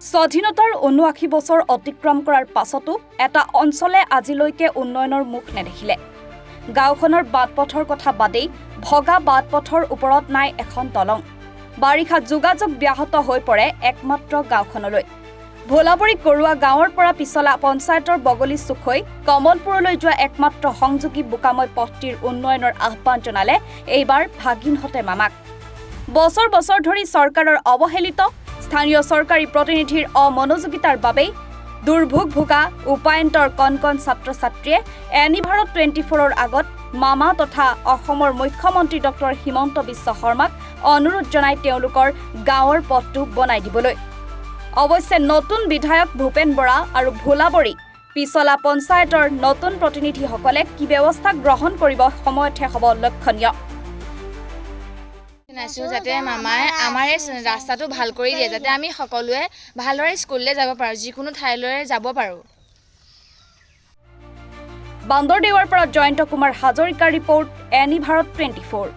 স্বাধীনতাৰ ৭৯ বছৰ অতিক্ৰম কৰাৰ পাছতো এটা অঞ্চলে আজিলৈকে উন্নয়নৰ মুখ নেদেখিলে। গাঁওখনৰ বাটপথৰ কথা বাদেই ভগা বাটপথৰ ওপৰত নাই এখন দলং। বাৰিষা যোগাযোগ ব্যাহত হৈ পৰে একমাত্ৰ গাঁওখনলৈ। ভোলাবৰী কৰোৱা গাঁৱৰ পৰা পিছলা পঞ্চায়তৰ বগলী চুক হৈ কমলপুৰলৈ যোৱা একমাত্ৰ সংযোগী বোকাময় পথটিৰ উন্নয়নৰ আহ্বান জনালে এইবাৰ ভাগিনহঁতে মামাক। বছৰ বছৰ ধৰি চৰকাৰৰ অৱহেলিত স্থানীয় চৰকাৰী প্ৰতিনিধিৰ অমনোযোগিতাৰ বাবেই দুৰ্ভোগ ভোগা উপায়ন্তৰ কণ ছাত্ৰ ছাত্ৰীয়ে এনিভাৰত 24ৰ আগত মামা তথা অসমৰ মুখ্যমন্ত্ৰী ডক্টৰ হিমন্ত বিশ্ব শৰ্মাক অনুৰোধ জনাই তেওঁলোকৰ গাঁৱৰ পথটো বনাই দিবলৈ। অৱশ্যে নতুন বিধায়ক ভূপেন বৰা আৰু ভোলাবৰী পিছলা পঞ্চায়তৰ নতুন প্ৰতিনিধিসকলে কি ব্যৱস্থা গ্ৰহণ কৰিব সময়তহে হ'ব লক্ষণীয়। যাতে মামাই আমাৰ এই ৰাস্তাটো ভাল কৰি দিয়ে, যাতে আমি সকলোৱে ভালদৰে স্কুললৈ যাব পাৰোঁ, যিকোনো ঠাইলৈ যাব পাৰোঁ। বান্দৰদেৱাৰ পৰা জয়ন্ত কুমাৰ হাজৰিকাৰ ৰিপৰ্ট, এনিভাৰত 24।